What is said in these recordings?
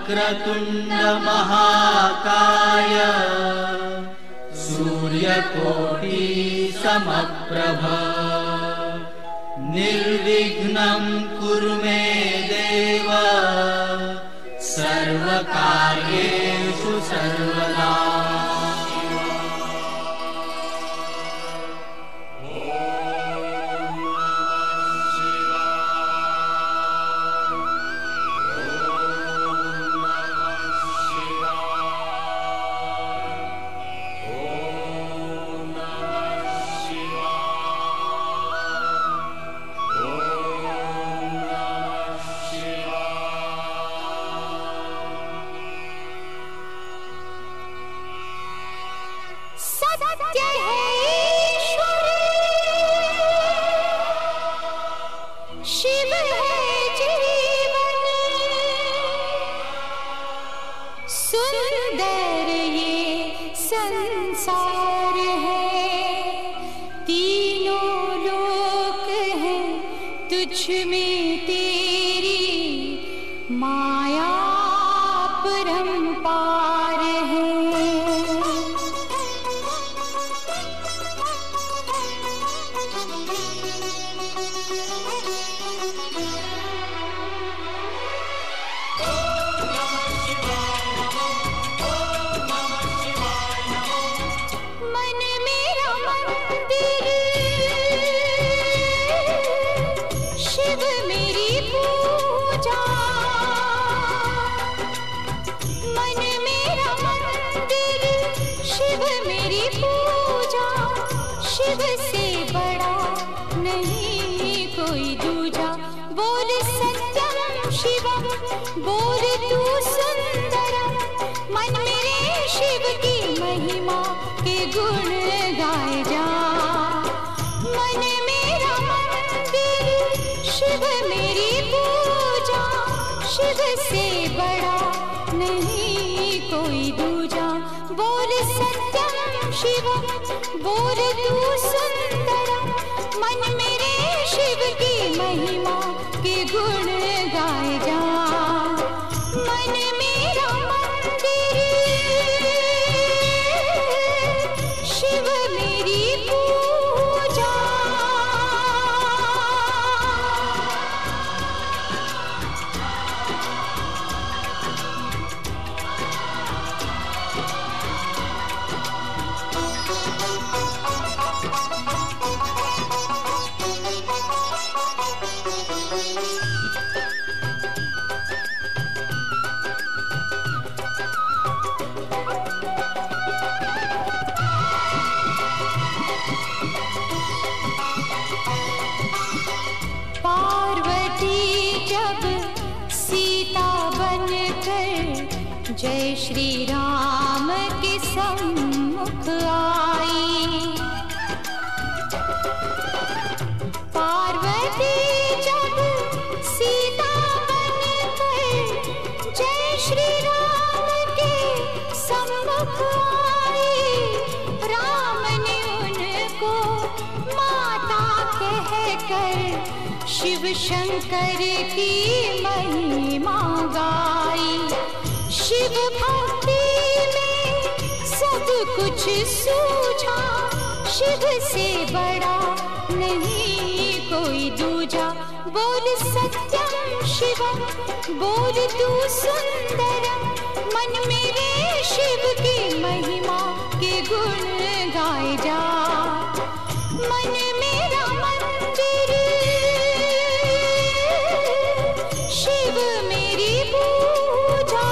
वक्रतुंड महाकाय सूर्यकोटि समप्रभ निर्विघ्नं कुरु मे देव सर्वकार्येषु सर्वदा। जय श्री राम के सम्मुख आई। पार्वती जब सीता बनकर जय श्री राम के सम्मुख आई, राम ने उनको माता कहकर शिव शंकर की महिमा गाई। शिव भक्ति में सब कुछ सूझा, शिव से बड़ा नहीं कोई दूजा। बोल सत्यम शिवम, बोल तू सुंदरम, मन मेरे शिव की महिमा के गुण गाए जा। मन मेरा मंदिर, शिव मेरी पूजा।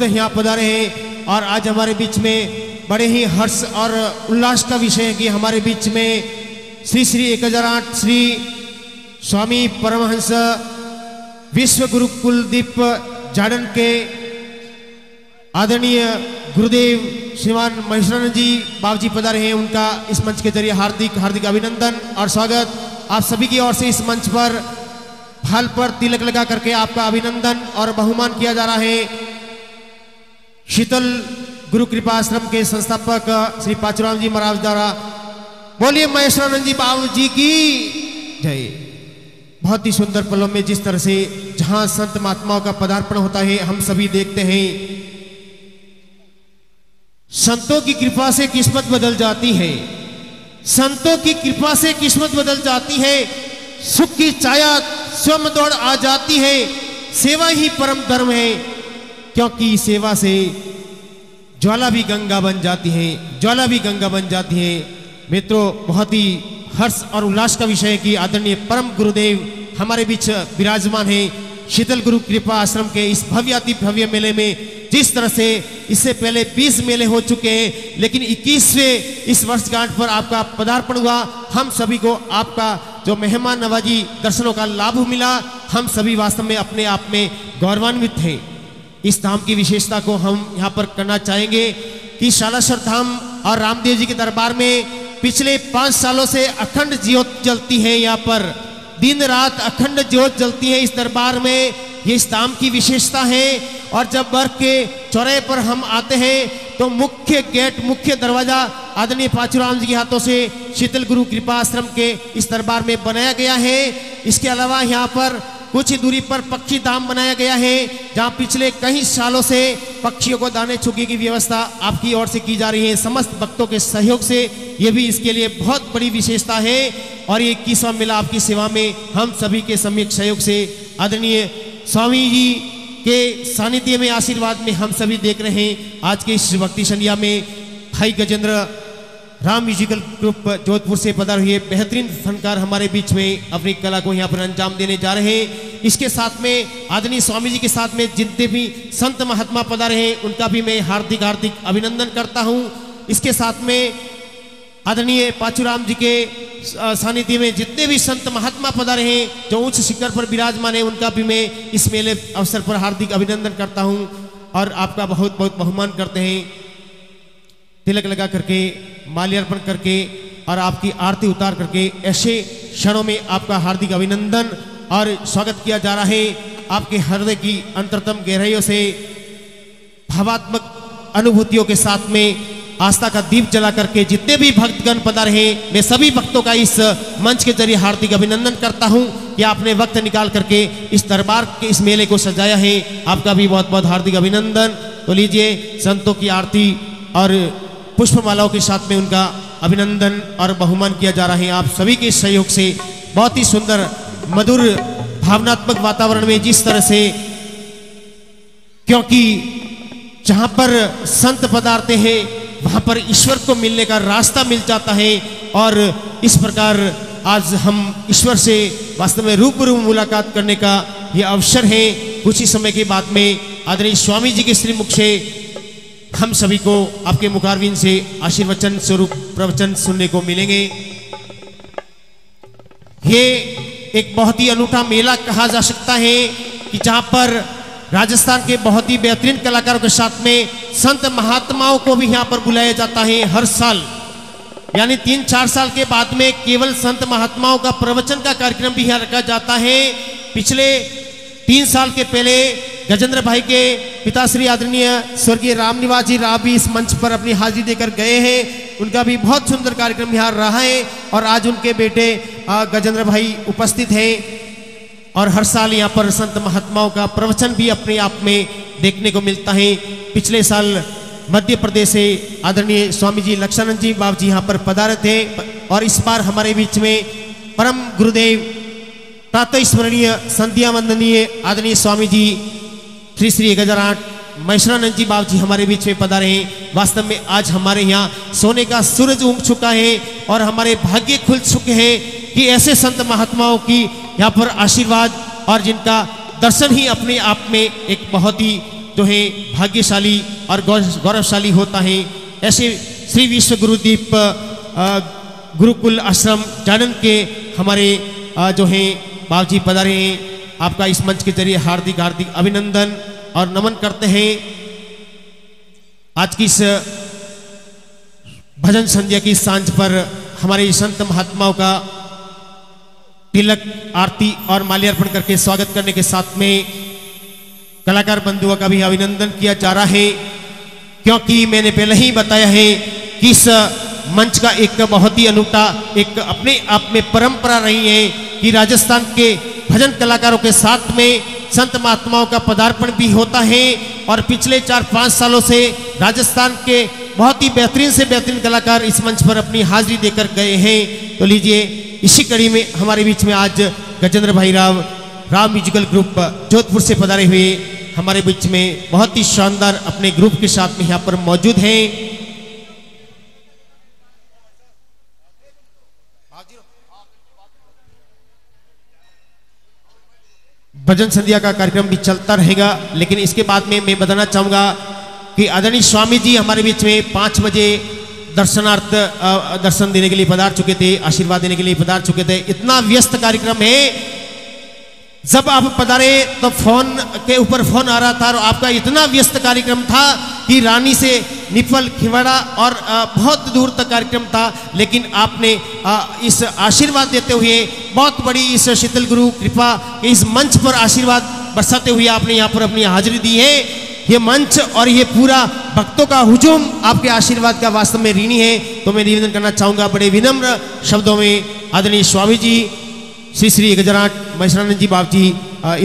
यहाँ पधारे हैं और आज हमारे बीच में बड़े ही हर्ष और उल्लास का विषय है कि हमारे बीच में श्री श्री 1008 श्री स्वामी परमहंस विश्व गुरु कुलदीप जाडन के आदरणीय गुरुदेव श्रीमान महेश्वरानंद जी बाबू जी पधारे हैं। उनका इस मंच के जरिए हार्दिक हार्दिक अभिनंदन और स्वागत। आप सभी की ओर से इस मंच पर फाल पर तिलक लगा करके आपका अभिनंदन और बहुमान किया जा रहा है। शीतल गुरु कृपा आश्रम के संस्थापक श्री पाचुराम जी महाराज द्वारा बोलिए महेश्वरानंद जी बाबू जी की जय। बहुत ही सुंदर पलों में जिस तरह से जहां संत महात्माओं का पदार्पण होता है हम सभी देखते हैं, संतों की कृपा से किस्मत बदल जाती है, संतों की कृपा से किस्मत बदल जाती है, सुख की छाया स्वयं दौड़ आ जाती है। सेवा ही परम धर्म है, क्योंकि सेवा से ज्वाला भी गंगा बन जाती है, ज्वाला भी गंगा बन जाती है। मित्रों, बहुत ही हर्ष और उल्लास का विषय है कि आदरणीय परम गुरुदेव हमारे बीच विराजमान है। शीतल गुरु कृपा आश्रम के इस भव्य अति भव्य मेले में जिस तरह से इससे पहले 20 मेले हो चुके हैं, लेकिन 21वें इस वर्षगांठ पर आपका पदार्पण हुआ। हम सभी को आपका जो मेहमान नवाजी दर्शनों का लाभ मिला, हम सभी वास्तव में अपने आप में गौरवान्वित हैं। इस धाम की विशेषता को हम यहाँ पर करना चाहेंगे कि शालाश्वर धाम और रामदेव जी के दरबार में पिछले 5 सालों से अखंड ज्योत जलती है। यहाँ पर दिन रात अखंड ज्योत जलती है इस दरबार में, ये इस धाम की विशेषता है। और जब वर्ष के चौराहे पर हम आते हैं तो मुख्य गेट, मुख्य दरवाजा आदरणीय पाचुराम जी के हाथों से शीतल गुरु कृपा आश्रम के इस दरबार में बनाया गया है। इसके अलावा यहाँ पर कुछ ही दूरी पर पक्षी धाम बनाया गया है, जहां पिछले कई सालों से पक्षियों को दाने चुगी की व्यवस्था आपकी ओर से की जा रही है, समस्त भक्तों के सहयोग से। ये भी इसके लिए बहुत बड़ी विशेषता है। और ये 21वां मेला आपकी सेवा में हम सभी के सम्यक सहयोग से आदरणीय स्वामी जी के सानिध्य में, आशीर्वाद में हम सभी देख रहे हैं। आज के इस भक्ति संध्या में भाई गजेंद्र राम म्यूजिकल ग्रुप जोधपुर से पधारे हुए बेहतरीन फनकार हमारे बीच में अपनी कला को यहाँ पर अंजाम देने जा रहे हैं। इसके साथ में आदरणीय स्वामी जी के साथ में जितने भी संत महात्मा पधारे हैं उनका भी मैं हार्दिक हार्दिक अभिनंदन करता हूँ। इसके साथ में आदरणीय पाचुराम जी के सानिध्य में जितने भी संत महात्मा पधारे हैं जो उच्च शिखर पर विराजमान है, उनका भी मैं इस मेले अवसर पर हार्दिक अभिनंदन करता हूँ और आपका बहुत बहुत बहुमान करते हैं। तिलक लगा करके, माल्यार्पण करके और आपकी आरती उतार करके ऐसे क्षणों में आपका हार्दिक अभिनंदन और स्वागत किया जा रहा है। आपके हृदय की अंतरतम गहराइयों से भावात्मक अनुभूतियों के साथ में आस्था का दीप जला करके जितने भी भक्तगण पधारे हैं, मैं सभी भक्तों का इस मंच के जरिए हार्दिक अभिनंदन करता हूं कि आपने वक्त निकाल करके इस दरबार के इस मेले को सजाया है। आपका भी बहुत बहुत हार्दिक अभिनंदन। तो लीजिए, संतों की आरती और पुष्पमालाओं के साथ में उनका अभिनंदन और बहुमान किया जा रहा है। आप सभी के सहयोग से बहुत ही सुंदर मधुर भावनात्मक वातावरण में जिस तरह से, क्योंकि जहां पर संत पधारते हैं वहां पर ईश्वर को मिलने का रास्ता मिल जाता है। और इस प्रकार आज हम ईश्वर से वास्तव में रूबरू मुलाकात करने का यह अवसर है। कुछ ही समय के बाद में आदरणीय स्वामी जी के श्रीमुख से हम सभी को आपके मुखारविंद से आशीर्वचन स्वरूप प्रवचन सुनने को मिलेंगे। ये एक बहुत ही अनूठा मेला कहा जा सकता है कि जहां पर राजस्थान के बहुत ही बेहतरीन कलाकारों के साथ में संत महात्माओं को भी यहाँ पर बुलाया जाता है हर साल। यानी 3-4 साल के बाद में केवल संत महात्माओं का प्रवचन का कार्यक्रम भी यहाँ रखा जाता है। पिछले 3 साल के पहले गजेंद्र भाई के पिताश्री आदरणीय स्वर्गीय रामनिवास जी राव भी इस मंच पर अपनी हाजिरी देकर गए हैं। उनका भी बहुत सुंदर कार्यक्रम यहाँ रहा है और आज उनके बेटे गजेंद्र भाई उपस्थित हैं। और हर साल यहाँ पर संत महात्माओं का प्रवचन भी अपने आप में देखने को मिलता है। पिछले साल मध्य प्रदेश से आदरणीय स्वामी जी लक्षानंद जी बाबू जी यहाँ पर पधारे थे और इस बार हमारे बीच में परम गुरुदेव प्रातः स्मरणीय संध्या वंदनीय आदरणीय स्वामी जी श्री श्री 1008 महेश्वरानंद जी बाबू जी हमारे बीच में पधारे हैं। वास्तव में आज हमारे यहाँ सोने का सूरज उग चुका है और हमारे भाग्य खुल चुके हैं कि ऐसे संत महात्माओं की यहाँ पर आशीर्वाद और जिनका दर्शन ही अपने आप में एक बहुत ही जो है भाग्यशाली और गौरवशाली होता है। ऐसे श्री विश्व गुरुदीप गुरुकुल आश्रम जानंद के हमारे जो हैं बाबू जी पधारे हैं। आपका इस मंच के जरिए हार्दिक हार्दिक अभिनंदन और नमन करते हैं। आज की इस भजन संध्या की सांझ पर हमारे संत महात्माओं का तिलक आरती और माल्यार्पण करके स्वागत करने के साथ में कलाकार बंधुओं का भी अभिनंदन किया जा रहा है, क्योंकि मैंने पहले ही बताया है कि इस मंच का एक बहुत ही अनूठा एक अपने आप में परंपरा रही है कि राजस्थान के भजन कलाकारों के साथ में संत महात्माओं का पदार्पण भी होता है। और पिछले 4-5 सालों से राजस्थान के बहुत ही बेहतरीन से बेहतरीन कलाकार इस मंच पर अपनी हाजिरी देकर गए हैं। तो लीजिए, इसी कड़ी में हमारे बीच में आज गजेंद्र भाई राम म्यूजिकल ग्रुप जोधपुर से पधारे हुए हमारे बीच में बहुत ही शानदार अपने ग्रुप के साथ में यहाँ पर मौजूद हैं। भजन संध्या का कार्यक्रम भी चलता रहेगा, लेकिन इसके बाद में मैं बताना चाहूंगा कि आदरणीय स्वामी जी हमारे बीच में 5 बजे दर्शनार्थ दर्शन देने के लिए पधार चुके थे, आशीर्वाद देने के लिए पधार चुके थे। इतना व्यस्त कार्यक्रम है, जब आप पधारे तो फोन के ऊपर फोन आ रहा था और आपका इतना व्यस्त कार्यक्रम था कि रानी से निफल खिवाड़ा और बहुत दूर तक कार्यक्रम था, लेकिन आपने इस आशीर्वाद देते हुए बहुत बड़ी इस शीतल गुरु कृपा के इस मंच पर आशीर्वाद बरसाते हुए आपने यहाँ पर अपनी हाजिरी दी है। ये मंच और ये पूरा भक्तों का हुजूम आपके आशीर्वाद का वास्तव में ऋणी है। तो मैं निवेदन करना चाहूंगा बड़े विनम्र शब्दों में आदरणीय स्वामी जी श्री श्री गजराट महेश्वरानंद जी बाबू जी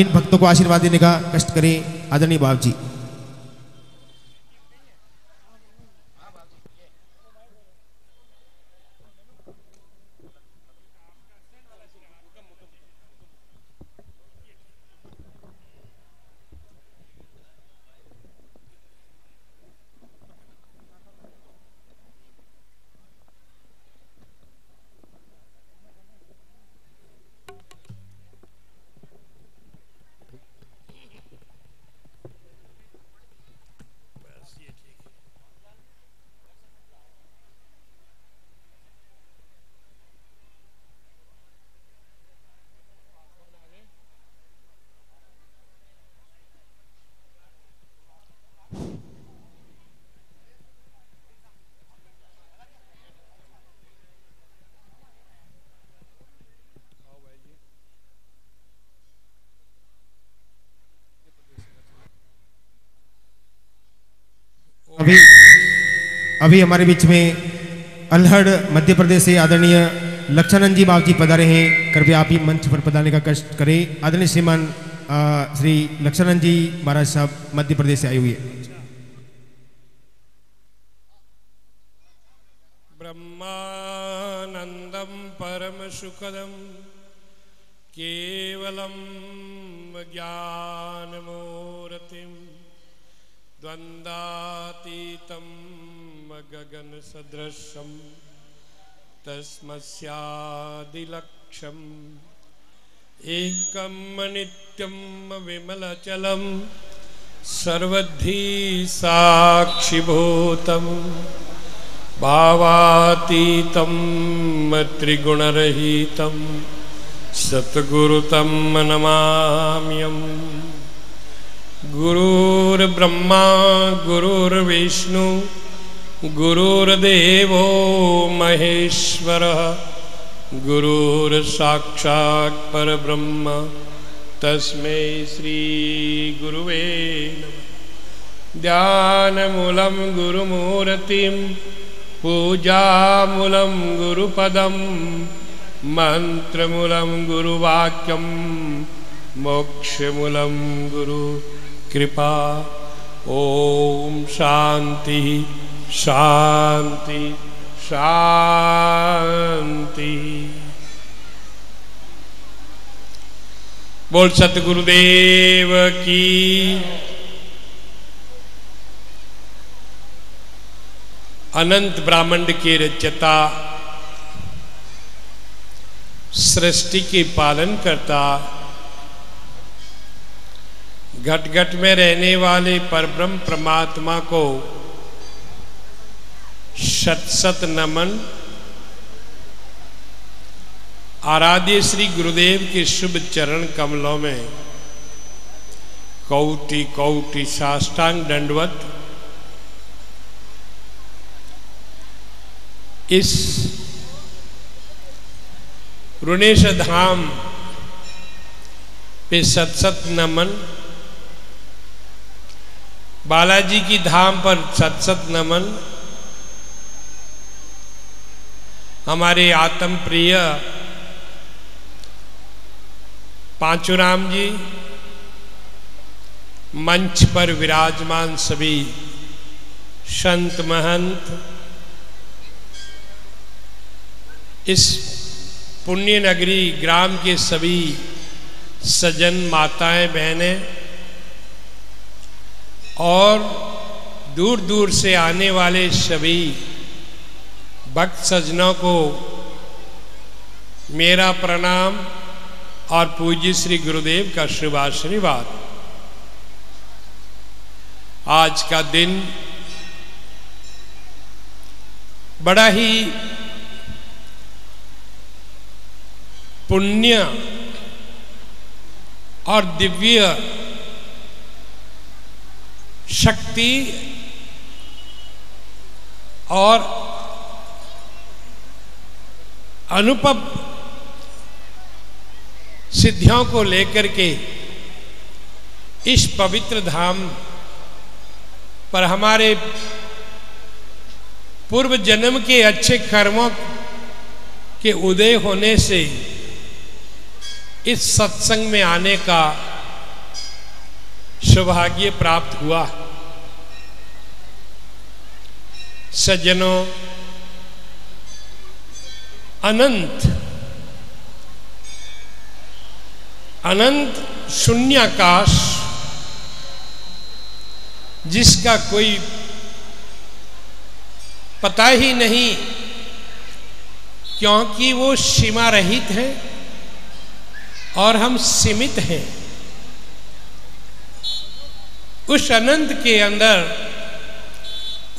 इन भक्तों को आशीर्वाद देने का कष्ट करें। आदरणीय बाबू जी। अभी हमारे बीच में अल्हड़ मध्य प्रदेश से आदरणीय लक्षानंद जी बाबू जी पधारे हैं। कृपया आप ही मंच पर पधारने का कष्ट करें। आदरणीय श्रीमान श्री लक्षानंद जी महाराज साहब मध्य प्रदेश से आए हुए। ब्रह्मानंदम परम सुखदम केवलम ज्ञानमूर्तिम द्वंद्वातीतं गगन सदृशं तस्मस्यादिलक्ष्यम् एकं नित्यं विमलचलं सर्वद्धि साक्षिभूतं भावातीतं त्रिगुणरहितं सद्गुरुतं नमाम्यहम्। गुरुर्ब्रह्मा गुरुर्विष्णु गुरुर्देवो महेश्वरः गुरुर्साक्षात् परब्रह्म तस्मै श्री गुरुवे नमः। ध्यानमूलं गुरुमूर्तिं पूजामूलं गुरुपदं मंत्रमूलं गुरुवाक्यं मोक्षमूलं गुरु कृपा। ओम शांति शांति शांति। बोल सतगुरुदेव की। अनंत ब्रह्मांड के रचयिता, सृष्टि के पालन करता, घट घट में रहने वाले परब्रह्म परमात्मा को शत शत नमन। आराध्य श्री गुरुदेव के शुभ चरण कमलों में कौटि कौटि साष्टांग दंडवत। इस ऋणेश धाम पे सत सत नमन, बालाजी की धाम पर सत सत नमन। हमारे आत्म प्रिय पांचुराम जी, मंच पर विराजमान सभी संत महंत, इस पुण्य नगरी ग्राम के सभी सज्जन माताएं बहनें और दूर दूर से आने वाले सभी भक्त सज्जनों को मेरा प्रणाम और पूज्य श्री गुरुदेव का शुभ आशीर्वाद। आज का दिन बड़ा ही पुण्य और दिव्य शक्ति और अनुपम सिद्धियों को लेकर के इस पवित्र धाम पर हमारे पूर्व जन्म के अच्छे कर्मों के उदय होने से इस सत्संग में आने का सौभाग्य प्राप्त हुआ। सज्जनों, अनंत अनंत शून्याकाश जिसका कोई पता ही नहीं, क्योंकि वो सीमा रहित है और हम सीमित हैं। उस अनंत के अंदर,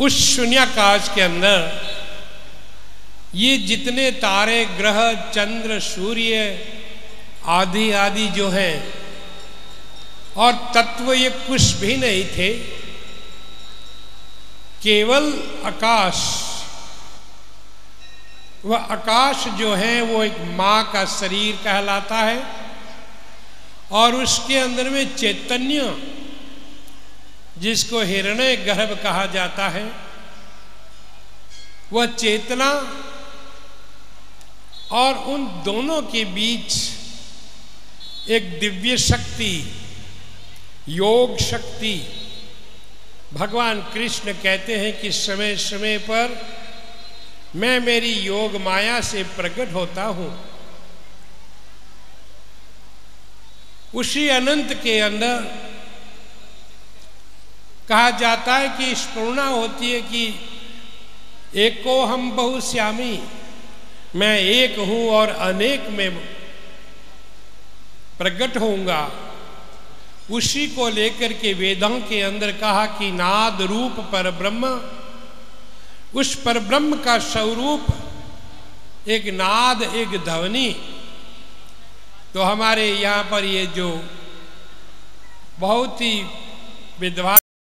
उस शून्याकाश के अंदर ये जितने तारे, ग्रह, चंद्र, सूर्य आदि आदि जो हैं और तत्व, ये कुछ भी नहीं थे, केवल आकाश। वह आकाश जो है वो एक माँ का शरीर कहलाता है और उसके अंदर में चैतन्य, जिसको हिरण्य गर्भ कहा जाता है, वह चेतना और उन दोनों के बीच एक दिव्य शक्ति, योग शक्ति। भगवान कृष्ण कहते हैं कि समय समय पर मैं मेरी योग माया से प्रकट होता हूं। उसी अनंत के अंदर कहा जाता है कि स्फुरणा होती है कि एको हम बहुश्यामी, मैं एक हूं और अनेक में प्रकट होऊंगा। उसी को लेकर के वेदों के अंदर कहा कि नाद रूप पर ब्रह्म, उस पर ब्रह्म का स्वरूप एक नाद, एक ध्वनि। तो हमारे यहाँ पर ये जो बहुत ही विद्वान